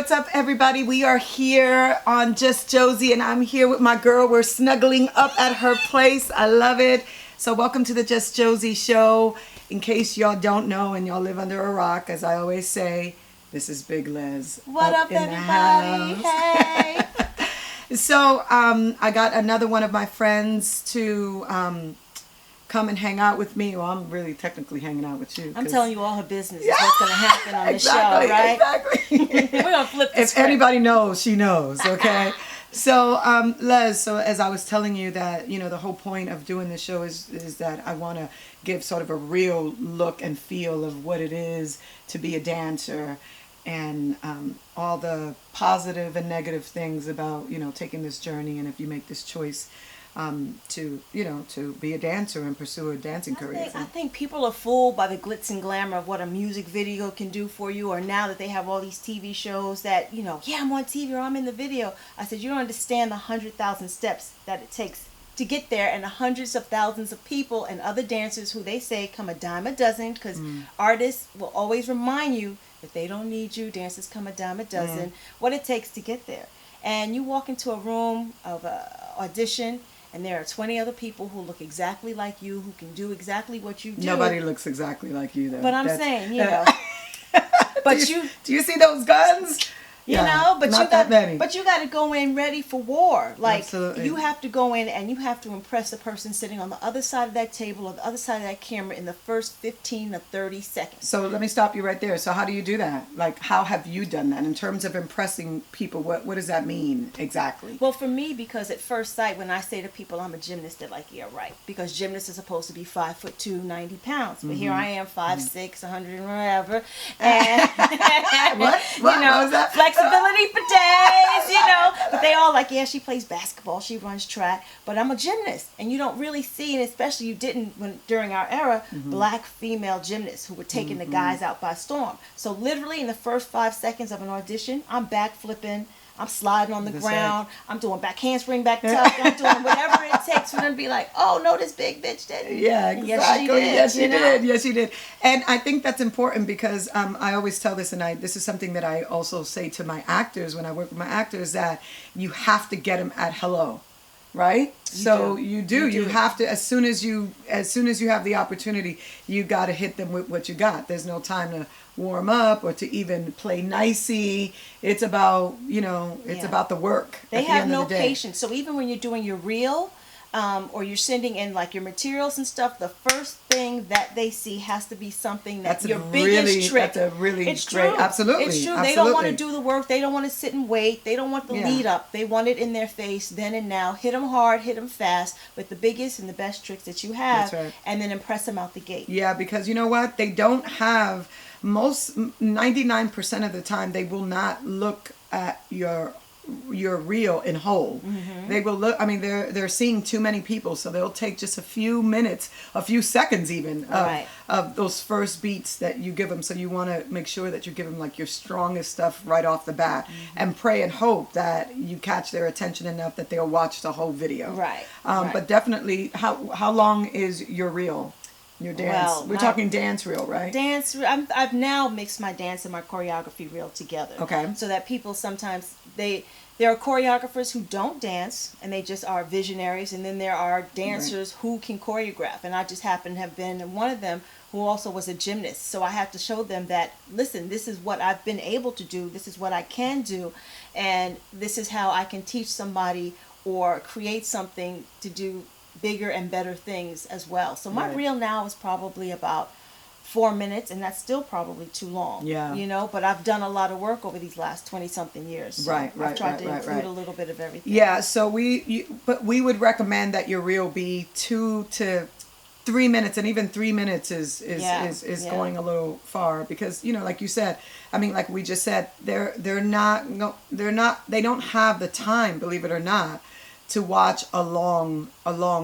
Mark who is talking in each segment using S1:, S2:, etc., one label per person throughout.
S1: what's up, everybody? We are here on Just Josie, and I'm here with my girl. We're snuggling up at her place. I love it. So welcome to the Just Josie show. In case y'all don't know and y'all live under a rock, as I always say, this is Big Liz.
S2: What up, everybody? Hey.
S1: So I got another one of my friends to come and hang out with me. Well, I'm really technically hanging out with you.
S2: I'm telling you all her business. Yeah, what's going to happen on the show, right?
S1: Exactly.
S2: We're going to flip the
S1: If
S2: script.
S1: anybody knows, she knows, okay? So, Les, so as I was telling you that, you know, the whole point of doing this show is that I want to give sort of a real look and feel of what it is to be a dancer, and all the positive and negative things about, you know, taking this journey, and if you make this choice to, you know, to be a dancer and pursue a dancing career.
S2: I think people are fooled by the glitz and glamour of what a music video can do for you, or now that they have all these TV shows that, you know, yeah, I'm on TV or I'm in the video. I said, you don't understand the 100,000 steps that it takes to get there, and the hundreds of thousands of people and other dancers who they say come a dime a dozen, because artists will always remind you that they don't need you. Dancers come a dime a dozen. What it takes to get there. And you walk into a room of audition, and there are 20 other people who look exactly like you, who can do exactly what you do.
S1: Nobody looks exactly like you, though.
S2: But I'm saying, you know. But
S1: do you see those guns?
S2: You know, but
S1: not that many.
S2: But you got to go in ready for war. Like,
S1: absolutely. You
S2: have to go in and you have to impress the person sitting on the other side of that table or the other side of that camera in the first 15 to 30 seconds.
S1: So let me stop you right there. So how do you do that? Like, how have you done that in terms of impressing people? What does that mean exactly?
S2: Well, for me, because at first sight, when I say to people I'm a gymnast, they're like, yeah, right. Because gymnasts are supposed to be 5'2", 90 pounds. But here I am, 5'6", 100 and whatever. And
S1: what?
S2: You know,
S1: what was that?
S2: Flexibility for days, you know. But they all like, yeah, she plays basketball, she runs track, but I'm a gymnast. And you don't really see, and especially you didn't during our era, black female gymnasts who were taking the guys out by storm. So literally in the first 5 seconds of an audition, I'm back flipping, I'm sliding on the ground, I'm doing back handspring, back tuck, I'm doing whatever it takes for them to be like, oh, no, this big bitch didn't.
S1: Yeah, exactly. Yes, she did. Yes, she did. And I think that's important because I always tell this, and this is something that I also say to my actors when I work with my actors, that you have to get them at hello. Right? You do. You have to, as soon as you have the opportunity, you got to hit them with what you got. There's no time to warm up or to even play nicey. It's about, you know, it's about the work.
S2: They have no patience. So even when you're doing your reel, or you're sending in like your materials and stuff, the first thing that they see has to be something that's your biggest trick.
S1: That's a really
S2: it's
S1: great,
S2: true.
S1: absolutely.
S2: It's true.
S1: Absolutely.
S2: They don't want to do the work. They don't want to sit and wait. They don't want the lead up. They want it in their face, then and now. Hit them hard, hit them fast with the biggest and the best tricks that you have,
S1: that's right. And
S2: then impress them out the gate.
S1: Yeah, because you know what? They don't have, 99% of the time, they will not look at your reel in whole. They will look, I mean, they're seeing too many people, so they'll take just a few minutes, a few seconds even of those first beats that you give them. So you want to make sure that you give them like your strongest stuff right off the bat, and pray and hope that you catch their attention enough that they'll watch the whole video.
S2: Right.
S1: But definitely, how long is your reel? Your dance.
S2: Well,
S1: we're talking dance reel, right?
S2: Dance. I've now mixed my dance and my choreography reel together.
S1: Okay.
S2: So that people sometimes there are choreographers who don't dance and they just are visionaries, and then there are dancers who can choreograph. And I just happen to have been one of them who also was a gymnast. So I have to show them that, listen, this is what I've been able to do. This is what I can do, and this is how I can teach somebody or create something to do bigger and better things as well. So my reel now is probably about 4 minutes, and that's still probably too long.
S1: Yeah.
S2: You know, but I've done a lot of work over these last 20-something years. So I've tried to include a little bit of everything.
S1: Yeah, so but we would recommend that your reel be 2 to 3 minutes, and even 3 minutes is going a little far, because, you know, like you said, I mean, like we just said, they don't have the time, believe it or not, to watch a long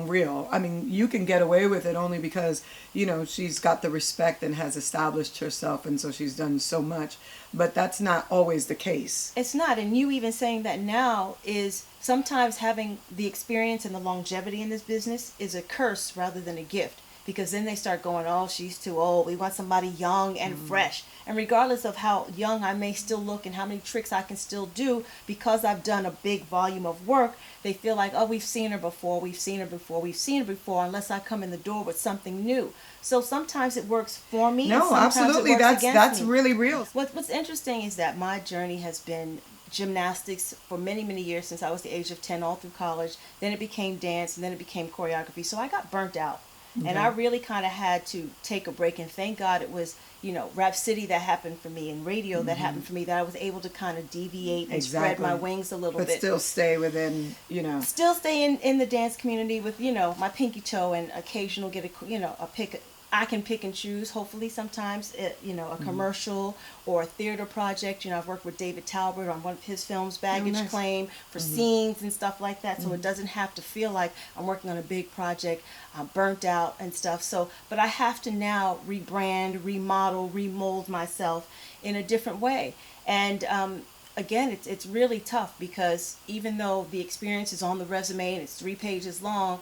S1: reel. I mean, you can get away with it only because, you know, she's got the respect and has established herself, and so she's done so much. But that's not always the case.
S2: It's not, and you even saying that now is sometimes having the experience and the longevity in this business is a curse rather than a gift. because then they start going, oh, she's too old. We want somebody young and fresh. And regardless of how young I may still look and how many tricks I can still do, because I've done a big volume of work, they feel like, oh, we've seen her before, we've seen her before, we've seen her before, unless I come in the door with something new. So sometimes it works for me.
S1: No,
S2: and
S1: absolutely.
S2: it works
S1: That's
S2: against me.
S1: really real.
S2: What's interesting is that my journey has been gymnastics for many, many years, since I was the age of 10 all through college. Then it became dance, and then it became choreography. So I got burnt out. And I really kind of had to take a break, and thank God it was, Rap City that happened for me, and radio that happened for me, that I was able to kind of deviate and spread my wings a little bit.
S1: But still stay within,
S2: Still stay in the dance community with, my pinky toe, and occasional get a pick. I can pick and choose, hopefully sometimes, a commercial or a theater project. I've worked with David Talbot on one of his films, Baggage Claim, for scenes and stuff like that. So it doesn't have to feel like I'm working on a big project, I'm burnt out and stuff. So, but I have to now rebrand, remodel, remold myself in a different way. And again, it's really tough, because even though the experience is on the resume and it's 3 pages long,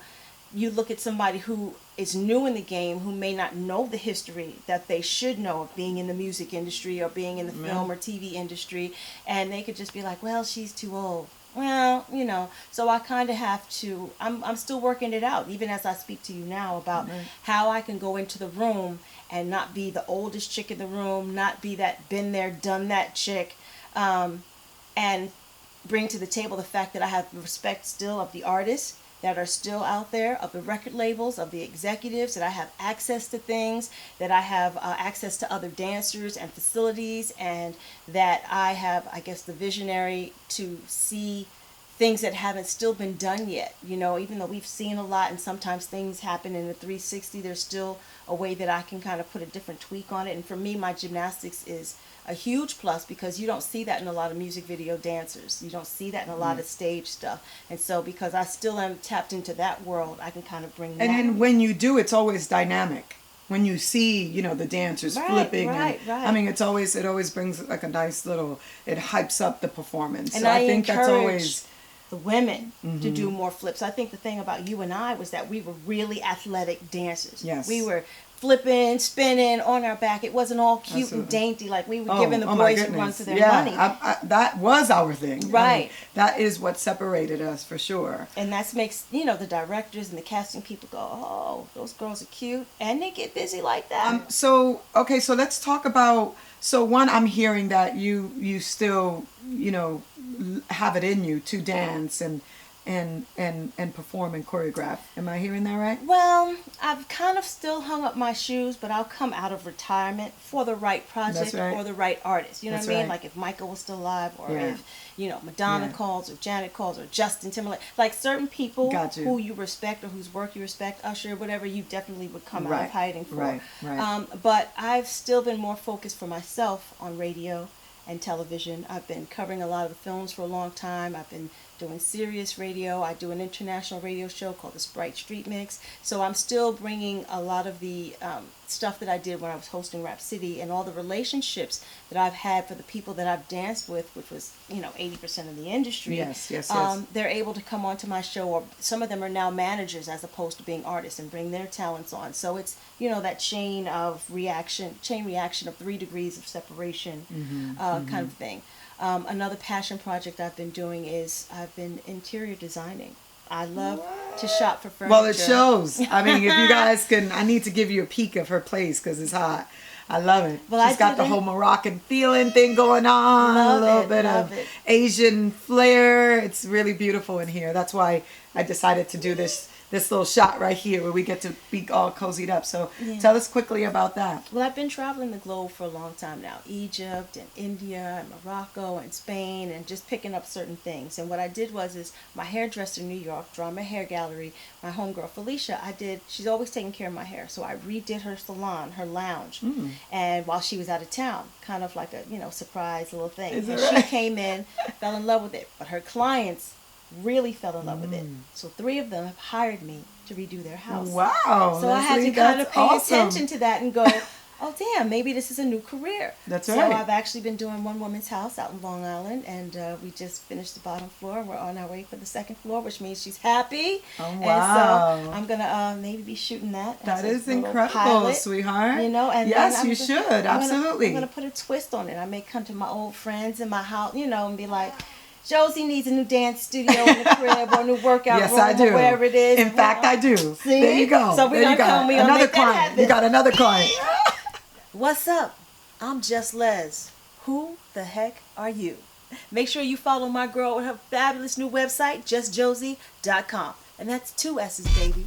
S2: you look at somebody who is new in the game, who may not know the history that they should know of being in the music industry or being in the film or TV industry, and they could just be like, well, she's too old. Well, so I kind of have to, I'm still working it out, even as I speak to you now, about how I can go into the room and not be the oldest chick in the room, not be that been there, done that chick, and bring to the table the fact that I have respect still of the artists that are still out there, of the record labels, of the executives, that I have access to things, that I have access to other dancers and facilities, and that I have, I guess, the visionary to see things that haven't still been done yet. Even though we've seen a lot, and sometimes things happen in the 360, there's still a way that I can kind of put a different tweak on it. And for me, my gymnastics is a huge plus, because you don't see that in a lot of music video dancers. You don't see that in a lot of stage stuff. And so because I still am tapped into that world, I can kind of bring that.
S1: And then when you do, it's always dynamic. When you see, the dancers flipping,
S2: right.
S1: I mean, it always brings like a nice little, it hypes up the performance.
S2: And
S1: so
S2: I
S1: think that's always
S2: the women to do more flips. I think the thing about you and I was that we were really athletic dancers.
S1: Yes.
S2: We were flipping, spinning on our back. It wasn't all cute and dainty, like we were giving the boys a run for their money.
S1: That was our thing.
S2: Right.
S1: I mean, that is what separated us for sure.
S2: And that makes, the directors and the casting people go, oh, those girls are cute. And they get busy like that.
S1: So let's talk about, one, I'm hearing that you still, have it in you to dance and perform and choreograph. Am I hearing that right?
S2: Well, I've kind of still hung up my shoes, but I'll come out of retirement for the right project or the right artist. You know what I mean?
S1: Right.
S2: Like if Michael was still alive, or if, Madonna calls, or Janet calls, or Justin Timberlake. Like certain people who you respect or whose work you respect, Usher, whatever, you definitely would come out of hiding for.
S1: Right.
S2: But I've still been more focused for myself on radio and television. I've been covering a lot of the films for a long time. I've been doing serious radio. I do an international radio show called the Sprite Street Mix. So I'm still bringing a lot of the stuff that I did when I was hosting Rap City, and all the relationships that I've had for the people that I've danced with, which was 80% of the industry.
S1: Yes.
S2: They're able to come onto my show, or some of them are now managers as opposed to being artists, and bring their talents on. So it's that chain reaction of 3 degrees of separation kind of thing. Another passion project I've been doing is I've been interior designing. I love to shop for furniture.
S1: Well, it shows. I mean, if you guys can, I need to give you a peek of her place because it's hot. I love it. Well, she's got the whole Moroccan feeling thing going on. A little bit of Asian flair. It's really beautiful in here. That's why I decided to do this little shot right here where we get to be all cozied up. So tell us quickly about that.
S2: Well, I've been traveling the globe for a long time now. Egypt and India and Morocco and Spain, and just picking up certain things. And what I did was my hairdresser in New York, Drama Hair Gallery, my homegirl Felicia, she's always taking care of my hair. So I redid her salon, her lounge. And while she was out of town, kind of like a, surprise little thing. And she came in, fell in love with it. But her clients really fell in love with it. So 3 of them have hired me to redo their house.
S1: Wow.
S2: So I had to kind of pay attention to that and go, oh damn, maybe this is a new career.
S1: That's
S2: so
S1: right.
S2: I've actually been doing one woman's house out in Long Island, and we just finished the bottom floor. We're on our way for the second floor, which means she's happy.
S1: Oh,
S2: And
S1: wow.
S2: so I'm gonna maybe be shooting that.
S1: That
S2: as
S1: is
S2: a little
S1: incredible,
S2: pilot,
S1: sweetheart.
S2: You know, and
S1: yes,
S2: then
S1: you should. Absolutely.
S2: I'm gonna put a twist on it. I may come to my old friends in my house, you know, and be like, Josie needs a new dance studio in the crib or a new workout
S1: Yes,
S2: room
S1: I do.
S2: or wherever it is.
S1: In fact, I do.
S2: See?
S1: There you go.
S2: So we
S1: there you
S2: gonna
S1: go.
S2: come. We gonna
S1: Another
S2: make that
S1: client.
S2: happen.
S1: You got another client.
S2: What's up? I'm Just Les. Who the heck are you? Make sure you follow my girl with her fabulous new website, justjosie.com. And that's 2 S's, baby.